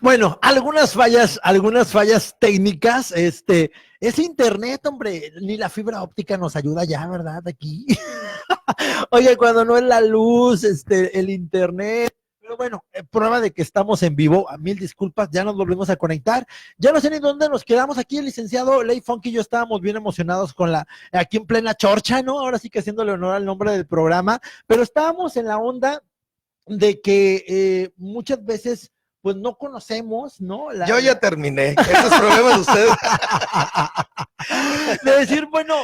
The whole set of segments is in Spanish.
Bueno, algunas fallas técnicas, ese internet, hombre, ni la fibra óptica nos ayuda ya, ¿verdad? Aquí. Oye, cuando no es la luz, el internet, pero bueno, prueba de que estamos en vivo, mil disculpas, ya nos volvimos a conectar, ya no sé ni dónde nos quedamos aquí, el licenciado Ley Funky y yo estábamos bien emocionados aquí en plena chorcha, ¿no? Ahora sí que haciéndole honor al nombre del programa, pero estábamos en la onda de que muchas veces pues no conocemos, ¿no? Yo ya terminé, ese es problema de ustedes. De decir, bueno,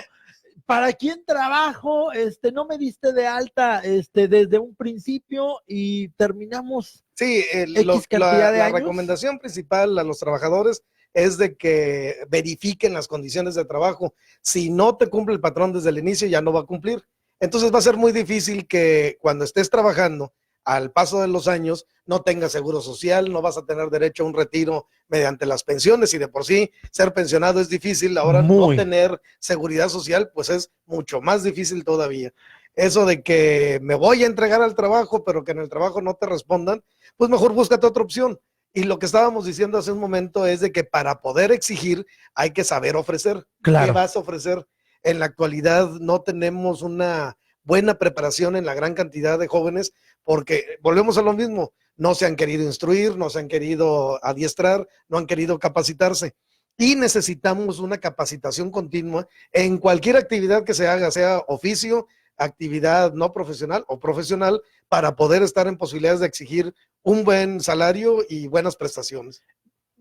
¿para quién trabajo? No me diste de alta desde un principio y terminamos Sí, X cantidad de la años. recomendación principal a los trabajadores es de que verifiquen las condiciones de trabajo. Si no te cumple el patrón desde el inicio, ya no va a cumplir. Entonces va a ser muy difícil que cuando estés trabajando, al paso de los años, no tengas seguro social, no vas a tener derecho a un retiro mediante las pensiones, y de por sí ser pensionado es difícil, ahora no tener seguridad social, pues es mucho más difícil todavía. Eso de que me voy a entregar al trabajo, pero que en el trabajo no te respondan, pues mejor búscate otra opción. Y lo que estábamos diciendo hace un momento es de que para poder exigir hay que saber ofrecer. Claro. ¿Qué vas a ofrecer? En la actualidad no tenemos una buena preparación en la gran cantidad de jóvenes, porque volvemos a lo mismo, no se han querido instruir, no se han querido adiestrar, no han querido capacitarse. Y necesitamos una capacitación continua en cualquier actividad que se haga, sea oficio, actividad no profesional o profesional, para poder estar en posibilidades de exigir un buen salario y buenas prestaciones.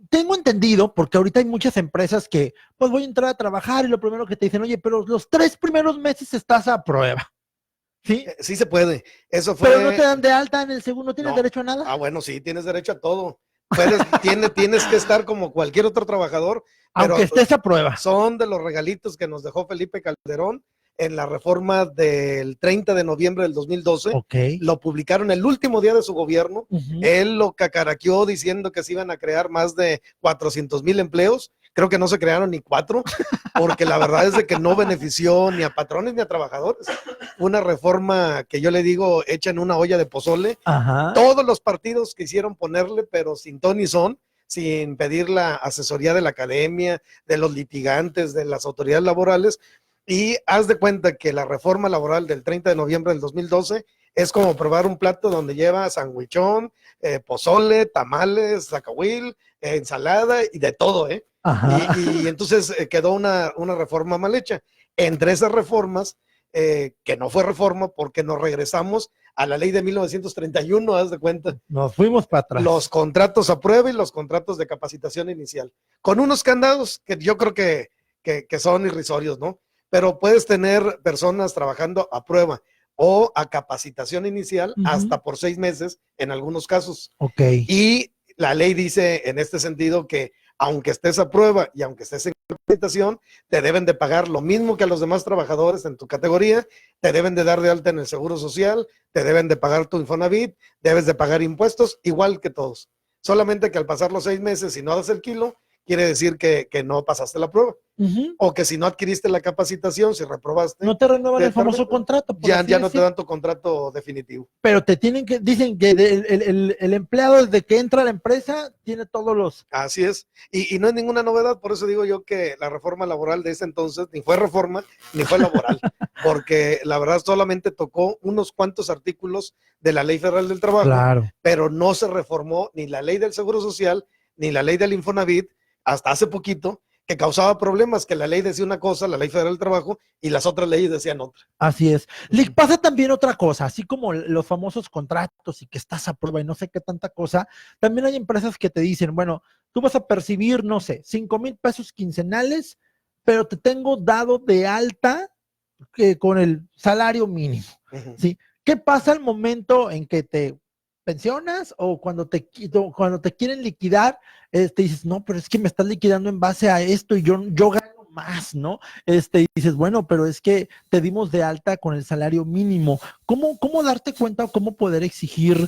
Tengo entendido, porque ahorita hay muchas empresas que, pues voy a entrar a trabajar y lo primero que te dicen, oye, pero los 3 primeros meses estás a prueba. ¿Sí? Sí se puede. Eso fue... Pero no te dan de alta en el segundo, ¿no tienes derecho a nada? Ah, bueno, sí, tienes derecho a todo. Tienes que estar como cualquier otro trabajador, pero aunque estés a prueba. Son de los regalitos que nos dejó Felipe Calderón en la reforma del 30 de noviembre del 2012. Lo publicaron el último día de su gobierno. Él lo cacaraqueó diciendo que se iban a crear más de 400,000 empleos. Creo que no se crearon ni 4, porque la verdad es de que no benefició ni a patrones ni a trabajadores. Una reforma que yo le digo hecha en una olla de pozole. Ajá. Todos los partidos quisieron ponerle, pero sin ton ni son, sin pedir la asesoría de la academia, de los litigantes, de las autoridades laborales. Y haz de cuenta que la reforma laboral del 30 de noviembre del 2012 es como probar un plato donde lleva sandwichón, pozole, tamales, zacahuil, ensalada y de todo, ¿eh? Y entonces quedó una reforma mal hecha. Entre esas reformas, que no fue reforma porque nos regresamos a la ley de 1931, haz de cuenta. Nos fuimos para atrás. Los contratos a prueba y los contratos de capacitación inicial, con unos candados que yo creo que son irrisorios, ¿no? Pero puedes tener personas trabajando a prueba o a capacitación inicial hasta por 6 meses en algunos casos. Y la ley dice en este sentido que aunque estés a prueba y aunque estés en capacitación, te deben de pagar lo mismo que a los demás trabajadores en tu categoría, te deben de dar de alta en el Seguro Social, te deben de pagar tu Infonavit, debes de pagar impuestos, igual que todos. Solamente que al pasar los 6 meses y no das el kilo, quiere decir que no pasaste la prueba. O que si no adquiriste la capacitación, si reprobaste, no te renuevan el famoso contrato. Ya no te dan tu contrato definitivo. Pero dicen que el empleado desde que entra a la empresa tiene todos los... Así es, y no es ninguna novedad, por eso digo yo que la reforma laboral de ese entonces ni fue reforma ni fue laboral, porque la verdad solamente tocó unos cuantos artículos de la Ley Federal del Trabajo, pero no se reformó ni la Ley del Seguro Social ni la Ley del Infonavit hasta hace poquito, que causaba problemas, que la ley decía una cosa, la Ley Federal del Trabajo, y las otras leyes decían otra. Así es. Le pasa también otra cosa, así como los famosos contratos y que estás a prueba y no sé qué tanta cosa, también hay empresas que te dicen, bueno, tú vas a percibir, no sé, 5,000 pesos quincenales, pero te tengo dado de alta con el salario mínimo, ¿sí? ¿Qué pasa al momento en que te pensionas o cuando te quieren liquidar, dices, no, pero es que me estás liquidando en base a esto y yo gano más, ¿no? Y dices, bueno, pero es que te dimos de alta con el salario mínimo. ¿Cómo darte cuenta o cómo poder exigir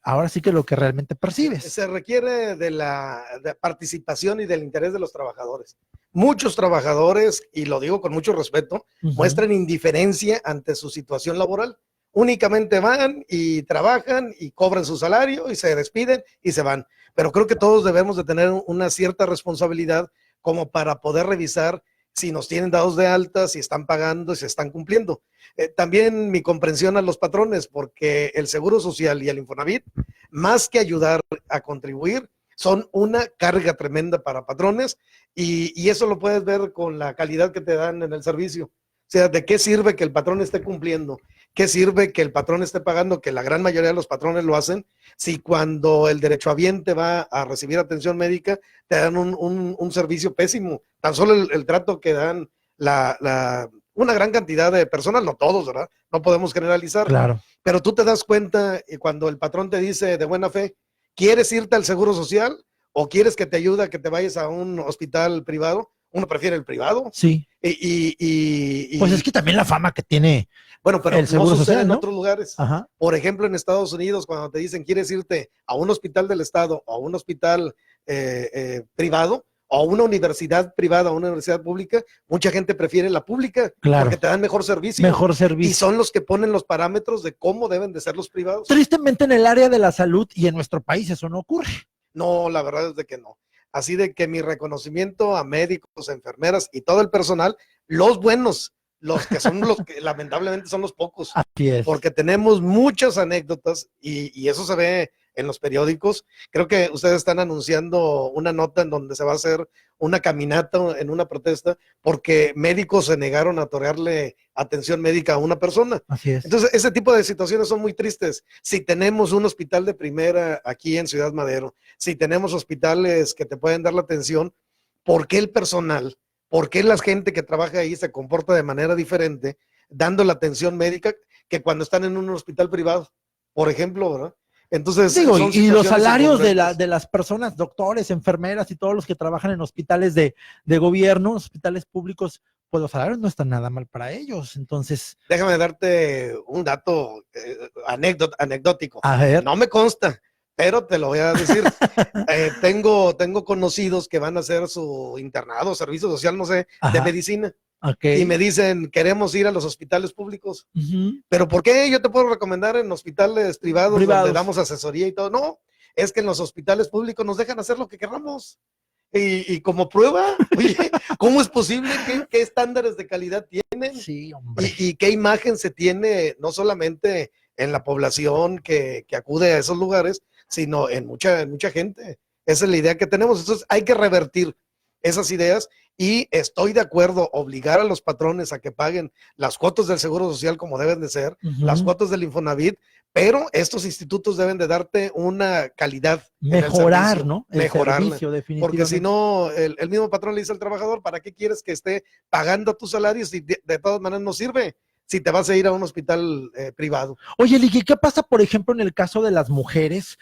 ahora sí que lo que realmente percibes? Se requiere de la participación y del interés de los trabajadores. Muchos trabajadores, y lo digo con mucho respeto, muestran indiferencia ante su situación laboral. únicamente van y trabajan y cobran su salario y se despiden y se van. Pero creo que todos debemos de tener una cierta responsabilidad como para poder revisar si nos tienen dados de alta, si están pagando, si están cumpliendo. También mi comprensión a los patrones, porque el Seguro Social y el Infonavit, más que ayudar a contribuir, son una carga tremenda para patrones y eso lo puedes ver con la calidad que te dan en el servicio. O sea, ¿de qué sirve que el patrón esté cumpliendo? ¿Qué sirve que el patrón esté pagando? Que la gran mayoría de los patrones lo hacen. Si cuando el derechohabiente va a recibir atención médica, te dan un servicio pésimo. Tan solo el trato que dan una gran cantidad de personas, no todos, ¿verdad? No podemos generalizar. Claro. Pero tú te das cuenta cuando el patrón te dice de buena fe, ¿quieres irte al Seguro Social o quieres que te ayude a que te vayas a un hospital privado? Uno prefiere el privado. Sí. Pues es que también la fama que tiene bueno, pero el Seguro no sucede Social, en ¿no? otros lugares. Ajá. Por ejemplo, en Estados Unidos, cuando te dicen quieres irte a un hospital del Estado o a un hospital privado o a una universidad privada o una universidad pública, mucha gente prefiere la pública Claro. porque te dan mejor servicio. Mejor servicio. Y son los que ponen los parámetros de cómo deben de ser los privados. Tristemente en el área de la salud y en nuestro país eso no ocurre. No, la verdad es de que no. Así de que mi reconocimiento a médicos, enfermeras y todo el personal, los buenos, los que son los que lamentablemente son los pocos. Así es. Porque tenemos muchas anécdotas y eso se ve en los periódicos. Creo que ustedes están anunciando una nota en donde se va a hacer una caminata en una protesta porque médicos se negaron a otorgarle atención médica a una persona. Así es. Entonces, ese tipo de situaciones son muy tristes. Si tenemos un hospital de primera aquí en Ciudad Madero, si tenemos hospitales que te pueden dar la atención, ¿por qué el personal, por qué la gente que trabaja ahí se comporta de manera diferente dando la atención médica que cuando están en un hospital privado, por ejemplo, ¿verdad? Entonces, digo, y los salarios de incongruentes. las personas, doctores, enfermeras y todos los que trabajan en hospitales de gobierno, hospitales públicos, pues los salarios no están nada mal para ellos. Entonces, Déjame darte un dato anecdótico. a ver, No me consta, pero te lo voy a decir. Tengo conocidos que van a hacer su internado, servicio social, no sé, de ajá, medicina. ok. Y me dicen, queremos ir a los hospitales públicos. Ujú. ¿Pero por qué? Yo te puedo recomendar en hospitales privados donde damos asesoría y todo. No, es que en los hospitales públicos nos dejan hacer lo que queramos. Y como prueba, oye, ¿cómo es posible? ¿Qué estándares de calidad tienen? Sí, hombre. Y qué imagen se tiene, no solamente en la población que acude a esos lugares, sino en mucha gente. Esa es la idea que tenemos. Entonces hay que revertir esas ideas y estoy de acuerdo, obligar a los patrones a que paguen las cuotas del Seguro Social como deben de ser, las cuotas del Infonavit, pero estos institutos deben de darte una calidad. Mejorar, ¿no? El Mejorarla. servicio, definitivamente. Porque si no, el mismo patrón le dice al trabajador, ¿para qué quieres que esté pagando tus salarios si de todas maneras no sirve? Si te vas a ir a un hospital privado. Oye, Liki, ¿qué pasa, por ejemplo, en el caso de las mujeres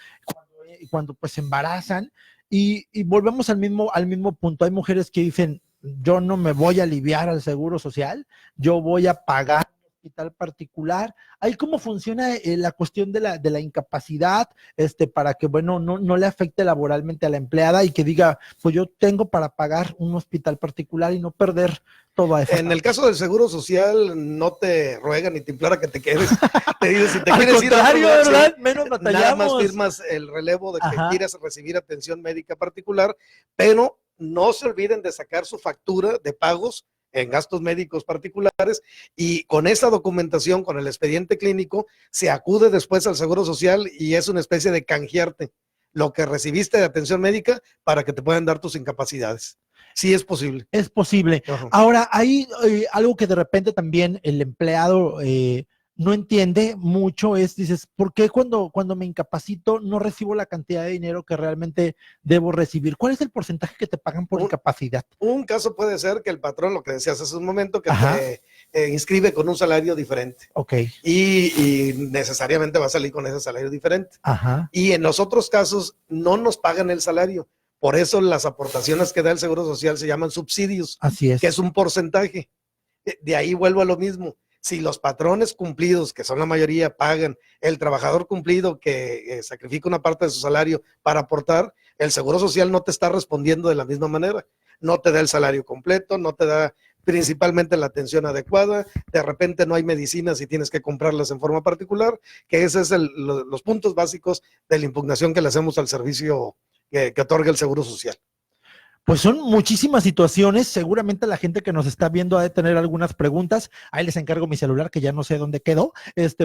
cuando pues se embarazan? Y volvemos al mismo punto. Hay mujeres que dicen, yo no me voy a aliviar al Seguro Social, yo voy a pagar un hospital particular. Ahí cómo funciona la cuestión de la incapacidad, para que, bueno, no le afecte laboralmente a la empleada y que diga, pues yo tengo para pagar un hospital particular y no perder toda esa. En el caso del Seguro Social, no te ruega ni te implora que te quedes. Te dice, si te Al quieres ir a otro contrario, lugar, ¿verdad? sí, Menos nada batallamos. más firmas el relevo de que Ajá. quieras recibir atención médica particular, pero no se olviden de sacar su factura de pagos en gastos médicos particulares y con esa documentación, con el expediente clínico, se acude después al Seguro Social y es una especie de canjearte lo que recibiste de atención médica para que te puedan dar tus incapacidades. Sí es posible. Es posible. Ajá. Ahora, hay algo que de repente también el empleado no entiende mucho es, dices, ¿por qué cuando me incapacito no recibo la cantidad de dinero que realmente debo recibir? ¿Cuál es el porcentaje que te pagan por incapacidad? Un caso puede ser que el patrón, lo que decías hace un momento, que Ajá. te inscribe con un salario diferente. Ok. Y necesariamente va a salir con ese salario diferente. Ajá. Y en los otros casos no nos pagan el salario. Por eso las aportaciones que da el Seguro Social se llaman subsidios. Así es. Que es un porcentaje. De ahí vuelvo a lo mismo. Si los patrones cumplidos, que son la mayoría, pagan, el trabajador cumplido que sacrifica una parte de su salario para aportar, el Seguro Social no te está respondiendo de la misma manera. No te da el salario completo, no te da principalmente la atención adecuada, de repente no hay medicinas y tienes que comprarlas en forma particular, que ese es los puntos básicos de la impugnación que le hacemos al servicio que otorga el Seguro Social. Pues son muchísimas situaciones, seguramente la gente que nos está viendo ha de tener algunas preguntas, ahí les encargo mi celular que ya no sé dónde quedó,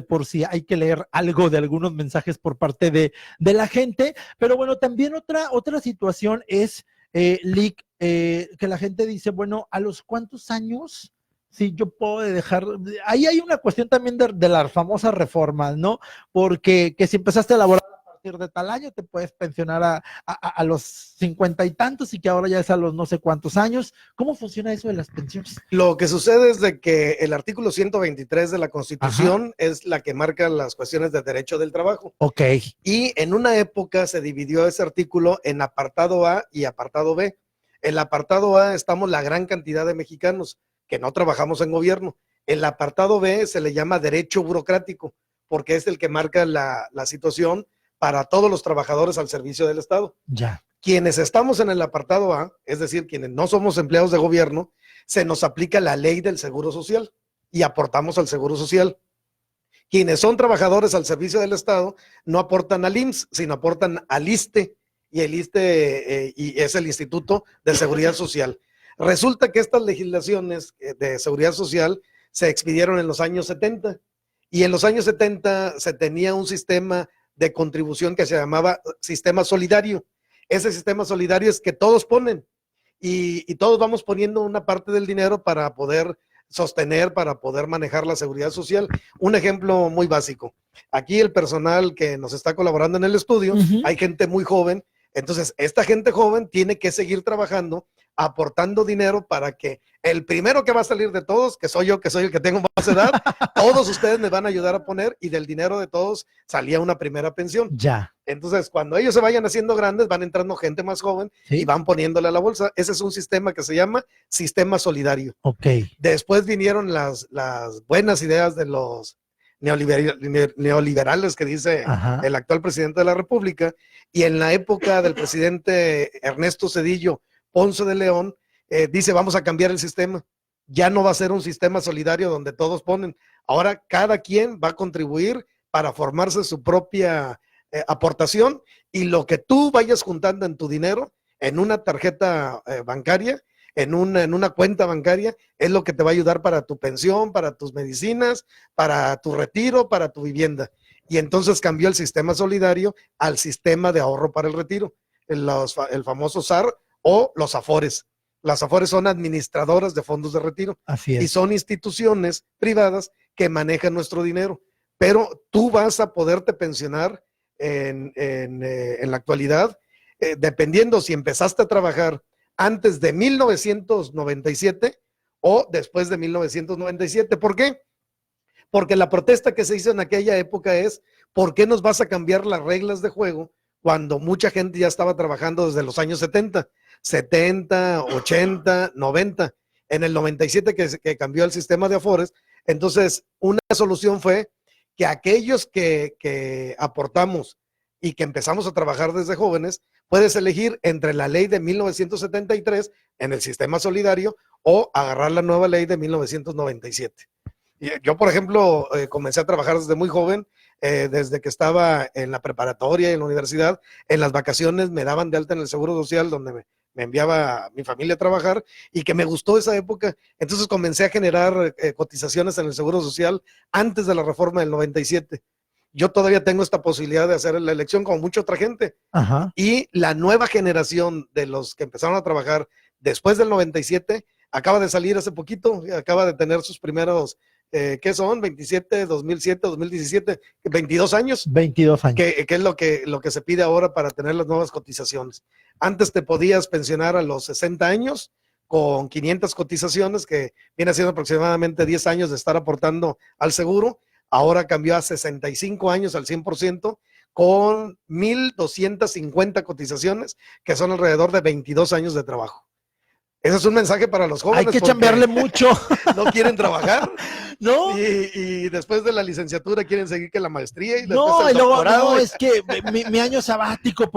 por si hay que leer algo de algunos mensajes por parte de la gente, pero bueno, también otra situación es, Lick, que la gente dice, bueno, ¿a los cuántos años? Sí, yo puedo dejar, ahí hay una cuestión también de las famosas reformas, ¿no? Porque que si empezaste a laborar de tal año te puedes pensionar a los 50 y tantos y que ahora ya es a los no sé cuántos años. ¿Cómo funciona eso de las pensiones? Lo que sucede es de que el artículo 123 de la Constitución es la que marca las cuestiones de derecho del trabajo. Ok. Y en una época se dividió ese artículo en apartado A y apartado B. El apartado A estamos la gran cantidad de mexicanos que no trabajamos en gobierno. El apartado B se le llama derecho burocrático, porque es el que marca la situación para todos los trabajadores al servicio del Estado. Ya. Quienes estamos en el apartado A, es decir, quienes no somos empleados de gobierno, se nos aplica la ley del Seguro Social y aportamos al Seguro Social. Quienes son trabajadores al servicio del Estado no aportan al IMSS, sino aportan al ISSSTE, y el ISSSTE y es el Instituto de Seguridad Social. Resulta que estas legislaciones de seguridad social se expidieron en los años 70, y en los años 70 se tenía un sistema de contribución que se llamaba sistema solidario. Ese sistema solidario es que todos ponen y todos vamos poniendo una parte del dinero para poder sostener, para poder manejar la seguridad social. Un ejemplo muy básico. Aquí el personal que nos está colaborando en el estudio, hay gente muy joven, entonces esta gente joven tiene que seguir trabajando, aportando dinero para que el primero que va a salir de todos, que soy yo, que soy el que tengo más edad, todos ustedes me van a ayudar a poner y del dinero de todos salía una primera pensión. Ya. Entonces, cuando ellos se vayan haciendo grandes, van entrando gente más joven y van poniéndole a la bolsa. Ese es un sistema que se llama sistema solidario. Ok. Después vinieron las buenas ideas de los neoliberales que dice el actual presidente de la República, y en la época del presidente Ernesto Zedillo Ponce de León, dice vamos a cambiar el sistema, ya no va a ser un sistema solidario donde todos ponen, ahora cada quien va a contribuir para formarse su propia aportación, y lo que tú vayas juntando en tu dinero, en una tarjeta bancaria, en una cuenta bancaria, es lo que te va a ayudar para tu pensión, para tus medicinas, para tu retiro, para tu vivienda. Y entonces cambió el sistema solidario al sistema de ahorro para el retiro, el famoso SAR o los AFORES. Las AFORES son administradoras de fondos de retiro. Así es. Y son instituciones privadas que manejan nuestro dinero. Pero tú vas a poderte pensionar en la actualidad, dependiendo si empezaste a trabajar antes de 1997 o después de 1997. ¿Por qué? Porque la protesta que se hizo en aquella época es, ¿por qué nos vas a cambiar las reglas de juego cuando mucha gente ya estaba trabajando desde los años 70, 80, 90? En el 97 que cambió el sistema de Afores, entonces una solución fue que aquellos que aportamos y que empezamos a trabajar desde jóvenes, puedes elegir entre la ley de 1973 en el sistema solidario o agarrar la nueva ley de 1997. Yo, por ejemplo, comencé a trabajar desde muy joven, desde que estaba en la preparatoria y en la universidad. En las vacaciones me daban de alta en el Seguro Social, donde me enviaba mi familia a trabajar, y que me gustó esa época. Entonces comencé a generar cotizaciones en el Seguro Social antes de la reforma del 97. Yo todavía tengo esta posibilidad de hacer la elección como mucha otra gente. Ajá. Y la nueva generación de los que empezaron a trabajar después del 97 acaba de salir hace poquito, acaba de tener sus primeros, ¿qué son? 27, 2007, 2017, 22 años. 22 años. Que es lo que se pide ahora para tener las nuevas cotizaciones. Antes te podías pensionar a los 60 años con 500 cotizaciones, que viene siendo aproximadamente 10 años de estar aportando al seguro. Ahora cambió a 65 años al 100%, con 1,250 cotizaciones, que son alrededor de 22 años de trabajo. Ese es un mensaje para los jóvenes. Hay que chambearle mucho. No quieren trabajar. No. Y después de la licenciatura quieren seguir que la maestría y después No, el y luego, doctorado. no, es que mi año sabático,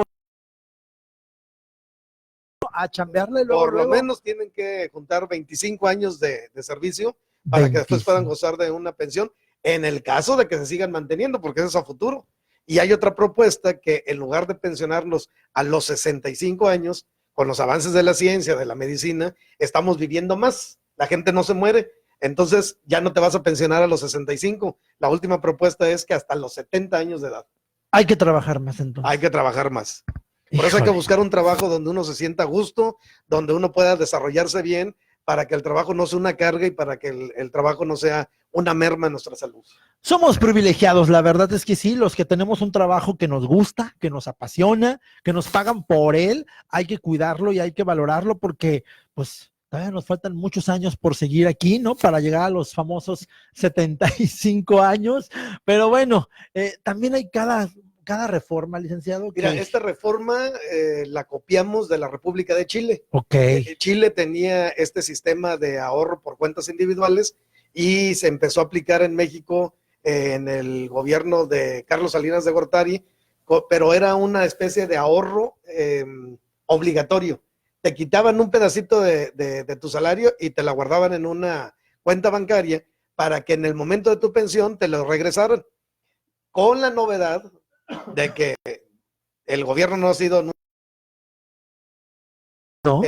a chambearle luego, Por lo luego. menos tienen que juntar 25 años de servicio para que después puedan 25. gozar de una pensión, en el caso de que se sigan manteniendo, porque eso es a futuro. Y hay otra propuesta que en lugar de pensionarlos a los 65 años, con los avances de la ciencia, de la medicina, estamos viviendo más. La gente no se muere, entonces ya no te vas a pensionar a los 65. La última propuesta es que hasta los 70 años de edad. Hay que trabajar más entonces. Hay que trabajar más. Por eso hay que Híjole. buscar un trabajo donde uno se sienta a gusto, donde uno pueda desarrollarse bien, para que el trabajo no sea una carga y para que el trabajo no sea una merma en nuestra salud. Somos privilegiados, la verdad es que sí, los que tenemos un trabajo que nos gusta, que nos apasiona, que nos pagan por él, hay que cuidarlo y hay que valorarlo porque pues todavía nos faltan muchos años por seguir aquí, ¿no? Para llegar a los famosos 75 años, pero bueno, también hay cada reforma, licenciado. Mira, esta reforma la copiamos de la República de Chile. Ok. Chile tenía este sistema de ahorro por cuentas individuales y se empezó a aplicar en México en el gobierno de Carlos Salinas de Gortari, pero era una especie de ahorro obligatorio. Te quitaban un pedacito de tu salario y te la guardaban en una cuenta bancaria para que en el momento de tu pensión te lo regresaran, con la novedad de que el gobierno no ha sido, ¿No?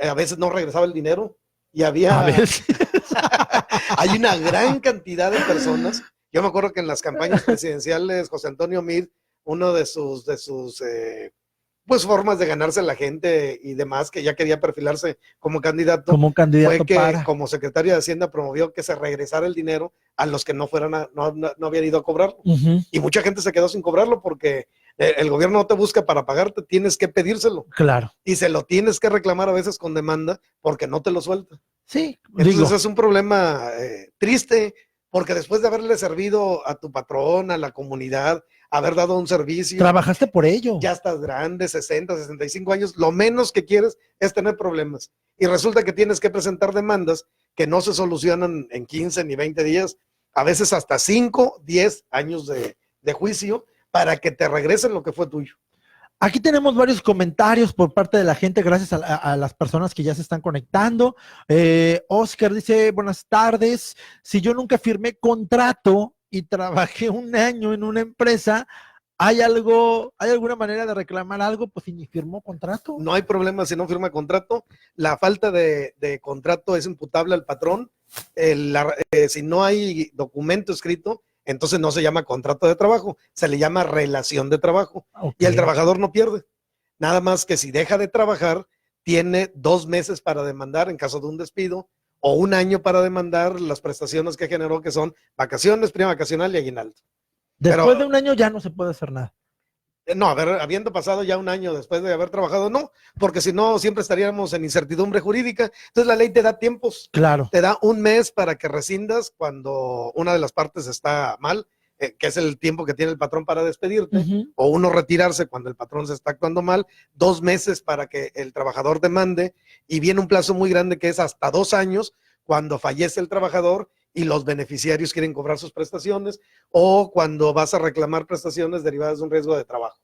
a veces no regresaba el dinero y había, A veces. hay una gran cantidad de personas. Yo me acuerdo que en las campañas presidenciales, José Antonio Meade, uno de sus pues formas de ganarse a la gente y demás, que ya quería perfilarse como candidato, Como candidato fue que para. como secretario de Hacienda promovió que se regresara el dinero a los que no habían ido a cobrarlo. Uh-huh. Y mucha gente se quedó sin cobrarlo porque el gobierno no te busca para pagarte, tienes que pedírselo. Claro. Y se lo tienes que reclamar a veces con demanda porque no te lo suelta. Sí, Entonces digo, es un problema triste, porque después de haberle servido a tu patrón, a la comunidad, haber dado un servicio, trabajaste por ello. ya estás grande, 60, 65 años, lo menos que quieres es tener problemas. Y resulta que tienes que presentar demandas que no se solucionan en 15 ni 20 días, a veces hasta 5, 10 años de juicio para que te regresen lo que fue tuyo. Aquí tenemos varios comentarios por parte de la gente, gracias a las personas que ya se están conectando. Oscar dice, buenas tardes, si yo nunca firmé contrato y trabajé un año en una empresa, ¿hay alguna manera de reclamar algo? Pues si ni firmó contrato. No hay problema si no firma contrato. La falta de contrato es imputable al patrón. Si no hay documento escrito, entonces no se llama contrato de trabajo, se le llama relación de trabajo. Okay. Y el trabajador no pierde. Nada más que si deja de trabajar, tiene 2 meses para demandar en caso de un despido o 1 año para demandar las prestaciones que generó, que son vacaciones, prima vacacional y aguinaldo. Después de un año ya no se puede hacer nada. No, habiendo pasado ya 1 año después de haber trabajado, no, porque si no siempre estaríamos en incertidumbre jurídica. Entonces la ley te da tiempos. Claro. Te da 1 mes para que rescindas cuando una de las partes está mal, que es el tiempo que tiene el patrón para despedirte, o uno retirarse cuando el patrón se está actuando mal, 2 meses para que el trabajador demande, y viene un plazo muy grande que es hasta 2 años cuando fallece el trabajador y los beneficiarios quieren cobrar sus prestaciones, o cuando vas a reclamar prestaciones derivadas de un riesgo de trabajo.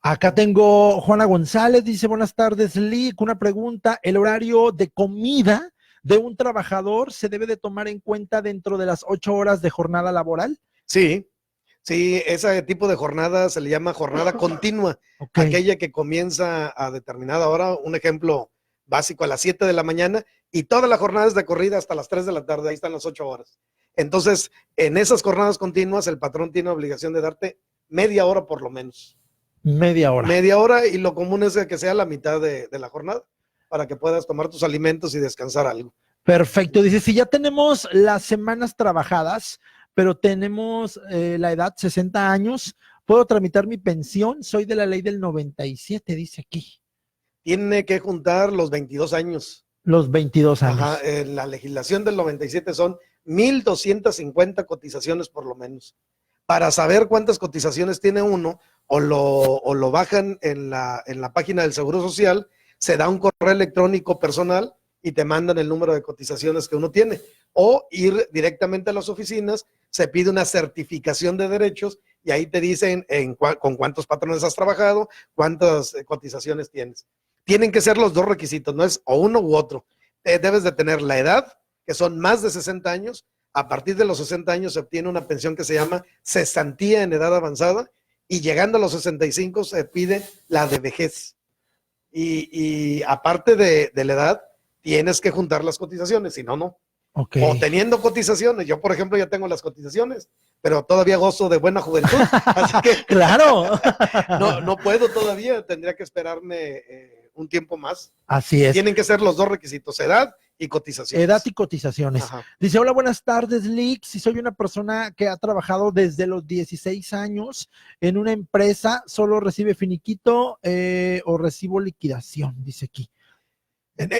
Acá tengo Juana González, dice, buenas tardes, Lee, con una pregunta, ¿el horario de comida de un trabajador se debe de tomar en cuenta dentro de las 8 horas de jornada laboral? Sí, ese tipo de jornada se le llama jornada continua, okay. Aquella que comienza a determinada hora, un ejemplo básico, a las 7 de la mañana, y toda la jornada es de corrida hasta las 3 de la tarde, ahí están las 8 horas. Entonces, en esas jornadas continuas, el patrón tiene obligación de darte media hora por lo menos. Media hora. Media hora, y lo común es que sea la mitad de la jornada, para que puedas tomar tus alimentos y descansar algo. Perfecto, dice, si ya tenemos las semanas trabajadas, pero tenemos la edad 60 años, ¿puedo tramitar mi pensión? Soy de la ley del 97, dice aquí. Tiene que juntar los 22 años. Los 22 años. Ajá, en la legislación del 97 son 1,250 cotizaciones por lo menos. Para saber cuántas cotizaciones tiene uno, o lo bajan en la página del Seguro Social, se da un correo electrónico personal y te mandan el número de cotizaciones que uno tiene. O ir directamente a las oficinas, se pide una certificación de derechos y ahí te dicen con cuántos patrones has trabajado, cuántas cotizaciones tienes. tienen que ser los dos requisitos, no es o uno u otro. Debes de tener la edad, que son más de 60 años. A partir de los 60 años se obtiene una pensión que se llama cesantía en edad avanzada, y llegando a los 65 se pide la de vejez. Y aparte de la edad, tienes que juntar las cotizaciones, si no, no. Okay. O teniendo cotizaciones. Yo, por ejemplo, ya tengo las cotizaciones, pero todavía gozo de buena juventud. Así que Claro. no puedo todavía, tendría que esperarme un tiempo más. Así es. Tienen que ser los dos requisitos, edad y cotizaciones. Edad y cotizaciones. Ajá. Dice, hola, buenas tardes, Lick. Si soy una persona que ha trabajado desde los 16 años en una empresa, ¿solo recibe finiquito o recibo liquidación? Dice aquí.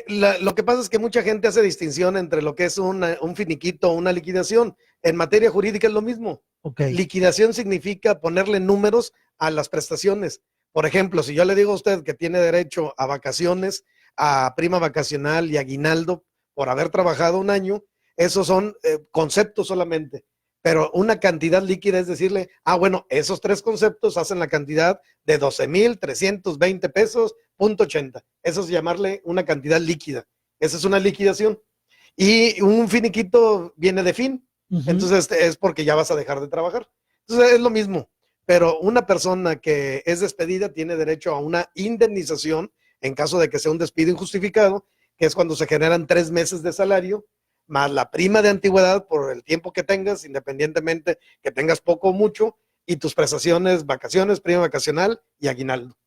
Lo que pasa es que mucha gente hace distinción entre lo que es un finiquito o una liquidación. En materia jurídica es lo mismo. Okay. Liquidación significa ponerle números a las prestaciones. Por ejemplo, si yo le digo a usted que tiene derecho a vacaciones, a prima vacacional y aguinaldo por haber trabajado un año, esos son conceptos solamente. Pero una cantidad líquida es decirle, bueno, esos tres conceptos hacen la cantidad de 12,320 pesos, .80. Eso es llamarle una cantidad líquida. Esa es una liquidación. Y un finiquito viene de fin. Entonces es porque ya vas a dejar de trabajar. Entonces es lo mismo. Pero una persona que es despedida tiene derecho a una indemnización en caso de que sea un despido injustificado, que es cuando se generan 3 meses de salario, más la prima de antigüedad por el tiempo que tengas, independientemente que tengas poco o mucho, y tus prestaciones, vacaciones, prima vacacional y aguinaldo.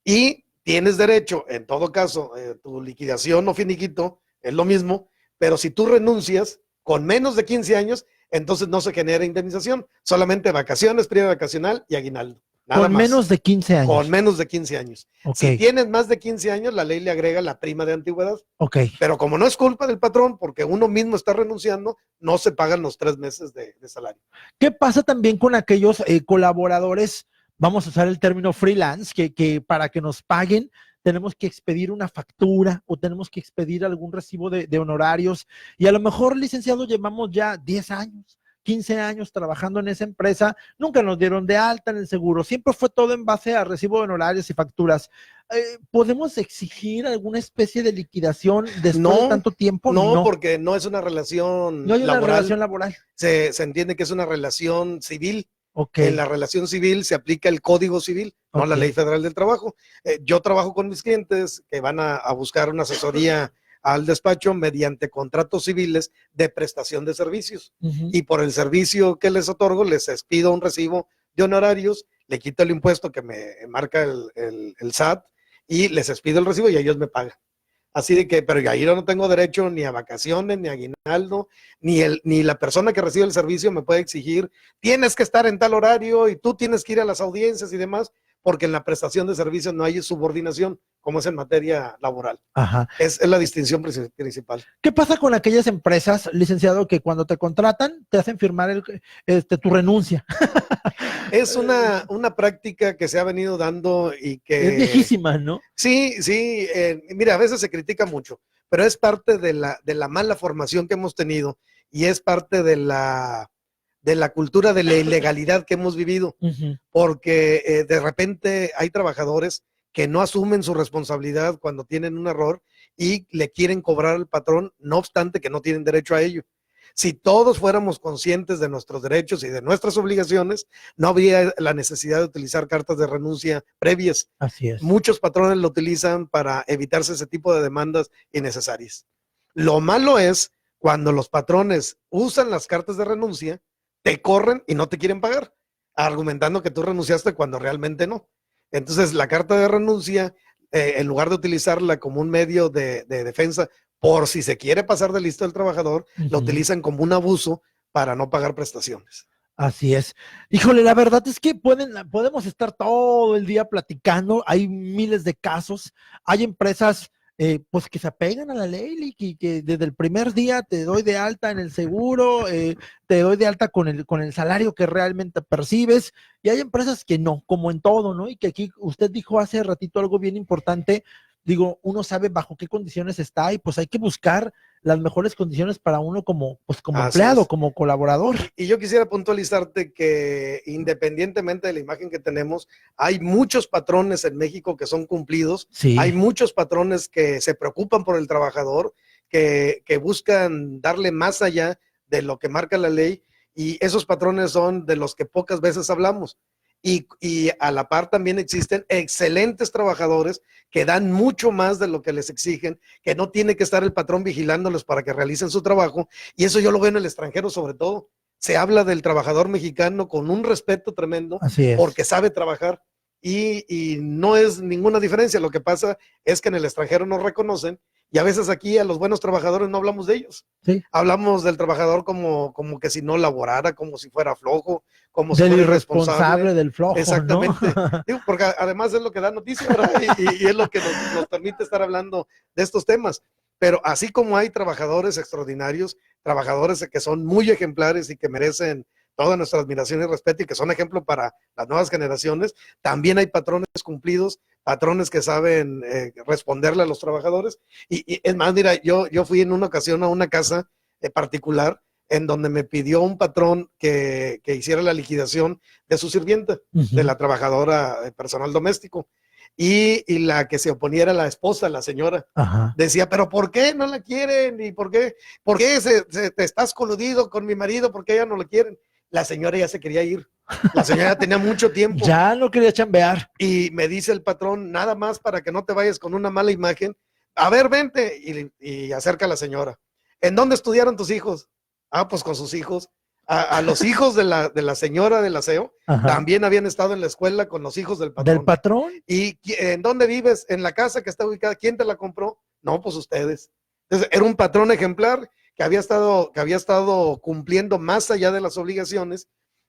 Y tienes derecho, en todo caso, tu liquidación o finiquito es lo mismo, pero si tú renuncias con menos de 15 años, entonces no se genera indemnización, solamente vacaciones, prima vacacional y aguinaldo. Nada con más. menos de 15 años. Con menos de 15 años. Okay. Si tienes más de 15 años, la ley le agrega la prima de antigüedad. Okay. Pero como no es culpa del patrón, porque uno mismo está renunciando, no se pagan los 3 meses de salario. ¿Qué pasa también con aquellos colaboradores, vamos a usar el término freelance, que para que nos paguen tenemos que expedir una factura o tenemos que expedir algún recibo de honorarios? Y a lo mejor, licenciado, llevamos ya 10 años, 15 años trabajando en esa empresa, nunca nos dieron de alta en el seguro, siempre fue todo en base a recibo de honorarios y facturas. ¿Podemos exigir alguna especie de liquidación después de tanto tiempo? No, porque no es una relación no hay una laboral. relación laboral. Se entiende que es una relación civil. Okay. En la relación civil se aplica el Código Civil, no la Ley Federal del Trabajo. Yo trabajo con mis clientes que van a buscar una asesoría al despacho mediante contratos civiles de prestación de servicios. Y por el servicio que les otorgo, les expido un recibo de honorarios, le quito el impuesto que me marca el SAT y les expido el recibo y ellos me pagan. Así de que, pero ahí yo no tengo derecho ni a vacaciones, ni a aguinaldo, ni la persona que recibe el servicio me puede exigir, tienes que estar en tal horario y tú tienes que ir a las audiencias y demás, porque en la prestación de servicios no hay subordinación, como es en materia laboral. Ajá. Es la distinción principal. ¿Qué pasa con aquellas empresas, licenciado, que cuando te contratan te hacen firmar tu renuncia? Es una práctica que se ha venido dando y que... Es viejísima, ¿no? Sí, mira, a veces se critica mucho, pero es parte de la mala formación que hemos tenido y es parte de la cultura de la ilegalidad que hemos vivido, porque de repente hay trabajadores que no asumen su responsabilidad cuando tienen un error y le quieren cobrar al patrón, no obstante que no tienen derecho a ello. Si todos fuéramos conscientes de nuestros derechos y de nuestras obligaciones, no habría la necesidad de utilizar cartas de renuncia previas. Así es. Muchos patrones lo utilizan para evitarse ese tipo de demandas innecesarias. Lo malo es cuando los patrones usan las cartas de renuncia, te corren y no te quieren pagar, argumentando que tú renunciaste cuando realmente no. Entonces, la carta de renuncia, en lugar de utilizarla como un medio de defensa, por si se quiere pasar de listo el trabajador, lo utilizan como un abuso para no pagar prestaciones. Así es. Híjole, la verdad es que podemos estar todo el día platicando, hay miles de casos, hay empresas pues que se apegan a la ley y que desde el primer día te doy de alta en el seguro, te doy de alta con el salario que realmente percibes, y hay empresas que no, como en todo, ¿no? Y que aquí usted dijo hace ratito algo bien importante. Digo, uno sabe bajo qué condiciones está y pues hay que buscar las mejores condiciones para uno como, pues, como Así empleado, es. como colaborador. Y yo quisiera puntualizarte que independientemente de la imagen que tenemos, hay muchos patrones en México que son cumplidos, hay Sí, muchos patrones que se preocupan por el trabajador, que buscan darle más allá de lo que marca la ley, y esos patrones son de los que pocas veces hablamos. Y a la par también existen excelentes trabajadores que dan mucho más de lo que les exigen, que no tiene que estar el patrón vigilándolos para que realicen su trabajo, y eso yo lo veo en el extranjero sobre todo. Se habla del trabajador mexicano con un respeto tremendo así es. porque sabe trabajar, y no es ninguna diferencia. Lo que pasa es que en el extranjero nos reconocen, y a veces aquí a los buenos trabajadores no hablamos de ellos. Sí. Hablamos del trabajador como que si no laborara, como si fuera flojo, como si Del fuera irresponsable, irresponsable. del flojo, ¿no? Exactamente. Digo, porque además es lo que da noticia, ¿verdad? Y es lo que nos permite estar hablando de estos temas. Pero así como hay trabajadores extraordinarios, trabajadores que son muy ejemplares y que merecen toda nuestra admiración y respeto y que son ejemplo para las nuevas generaciones, también hay patrones cumplidos, patrones que saben responderle a los trabajadores. Y es más, mira, yo fui en una ocasión a una casa particular en donde me pidió un patrón que hiciera la liquidación de su sirvienta, de la trabajadora personal doméstico. Y la que se oponía era la esposa, la señora. Ajá. Decía, pero ¿por qué no la quieren? ¿Y por qué te estás coludido con mi marido? ¿Por qué ella no la quieren? La señora ya se quería ir. La señora tenía mucho tiempo. Ya no quería chambear. Y me dice el patrón, nada más para que no te vayas con una mala imagen. A ver, vente. Y acerca a la señora. ¿En dónde estudiaron tus hijos? Ah, pues con sus hijos. A los hijos de la señora del aseo Ajá. también habían estado en la escuela con los hijos del patrón. ¿Del patrón? ¿Y en dónde vives? En la casa que está ubicada. ¿Quién te la compró? No, pues ustedes. Entonces, era un patrón ejemplar que había estado cumpliendo más allá de las obligaciones,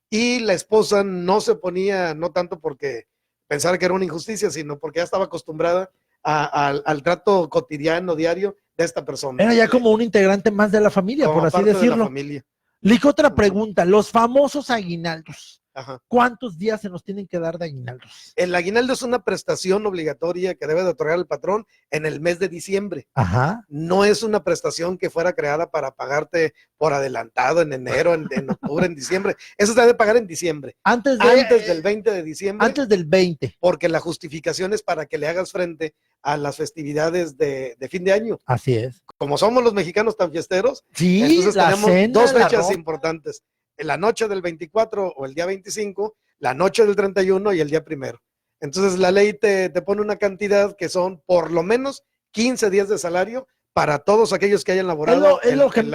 y la esposa no se ponía, no tanto porque pensara que era una injusticia, sino porque ya estaba acostumbrada al trato cotidiano, diario de esta persona. Era ya como un integrante más de la familia, Como por así parte de la decirlo. familia. Lick, otra pregunta, los famosos aguinaldos. Ajá. ¿Cuántos días se nos tienen que dar de aguinaldos? El aguinaldo es una prestación obligatoria que debe de otorgar el patrón en el mes de diciembre. Ajá. No es una prestación que fuera creada para pagarte por adelantado en enero, en octubre, en diciembre. Eso se debe pagar en diciembre. Antes del 20 de diciembre. Antes del 20. Porque la justificación es para que le hagas frente a las festividades de fin de año. Así es. Como somos los mexicanos tan fiesteros, sí, entonces la tenemos cena, dos la fechas ropa. importantes. En la noche del 24 o el día 25, la noche del 31 y el día primero. Entonces la ley te pone una cantidad que son por lo menos 15 días de salario para todos aquellos que hayan laborado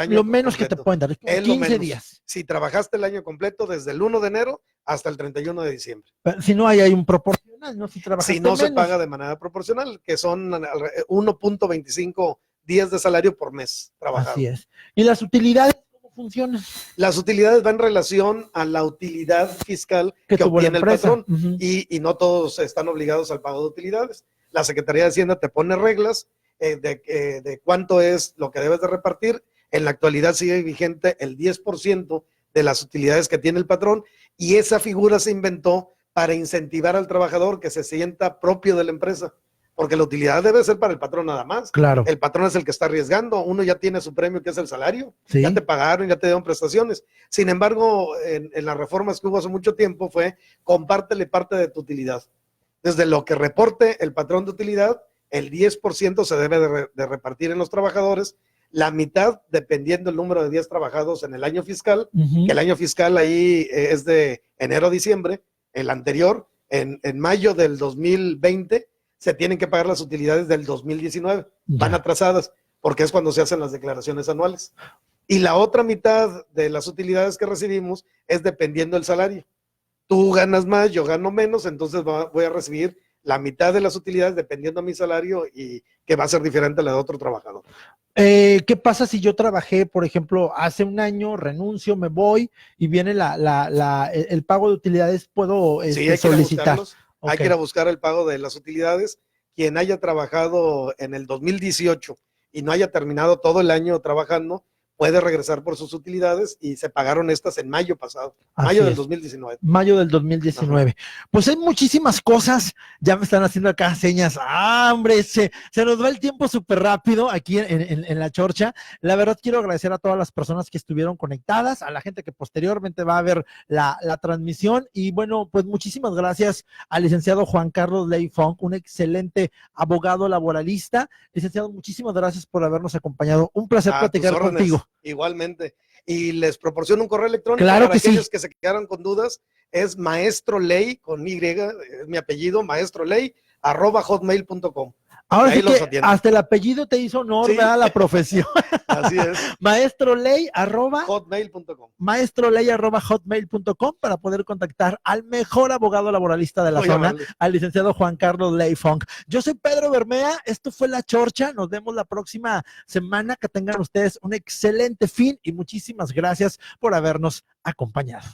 lo menos completo que te pueden dar, es 15 días. Si trabajaste el año completo desde el 1 de enero hasta el 31 de diciembre. Pero si no, hay un proporcional, ¿no? Si trabajaste si no menos. Se paga de manera proporcional, que son 1.25 días de salario por mes trabajado. Así es. ¿Y las utilidades cómo funcionan? Las utilidades van en relación a la utilidad fiscal que obtiene el patrón, y no todos están obligados al pago de utilidades. La Secretaría de Hacienda te pone reglas de cuánto es lo que debes de repartir. En la actualidad sigue vigente el 10% de las utilidades que tiene el patrón, y esa figura se inventó para incentivar al trabajador que se sienta propio de la empresa, porque la utilidad debe ser para el patrón nada más. Claro. El patrón es el que está arriesgando, uno ya tiene su premio, que es el salario, ¿sí? Ya te pagaron, ya te dieron prestaciones. Sin embargo, en las reformas que hubo hace mucho tiempo fue, compártele parte de tu utilidad. Desde lo que reporte el patrón de utilidad, el 10% se debe de repartir en los trabajadores, la mitad dependiendo el número de días trabajados en el año fiscal, que el año fiscal ahí es de enero a diciembre. El anterior, en mayo del 2020, se tienen que pagar las utilidades del 2019, van atrasadas, porque es cuando se hacen las declaraciones anuales. Y la otra mitad de las utilidades que recibimos es dependiendo del salario. Tú ganas más, yo gano menos, entonces voy a recibir la mitad de las utilidades dependiendo de mi salario, y que va a ser diferente a la de otro trabajador. ¿Qué pasa si yo trabajé, por ejemplo, hace un año, renuncio, me voy y viene el pago de utilidades? ¿Puedo solicitar? Hay que ir a buscar el pago de las utilidades. Quien haya trabajado en el 2018 y no haya terminado todo el año trabajando, puede regresar por sus utilidades y se pagaron estas en mayo pasado, Así mayo del es. 2019. Mayo del 2019. Pues hay muchísimas cosas, ya me están haciendo acá señas, hombre, se nos va el tiempo súper rápido aquí en la chorcha. La verdad quiero agradecer a todas las personas que estuvieron conectadas, a la gente que posteriormente va a ver la transmisión y bueno, pues muchísimas gracias al licenciado Juan Carlos Ley Funk, un excelente abogado laboralista. Licenciado, muchísimas gracias por habernos acompañado. Un placer A tus platicar órdenes, contigo. igualmente. Y les proporciono un correo electrónico Claro para que sí. aquellos que se quedaron con dudas. Es maestroley, con Y, es mi apellido, maestroley@hotmail.com. Ahora sí Ahí los que atiendo. hasta el apellido te hizo honor, Sí. ¿verdad? La profesión. Así es. Maestroley Hotmail.com. maestroley@hotmail.com para poder contactar al mejor abogado laboralista de la Muy zona, amable. al licenciado Juan Carlos Ley Funk. Yo soy Pedro Bermea, esto fue La Chorcha, nos vemos la próxima semana, que tengan ustedes un excelente fin y muchísimas gracias por habernos acompañado.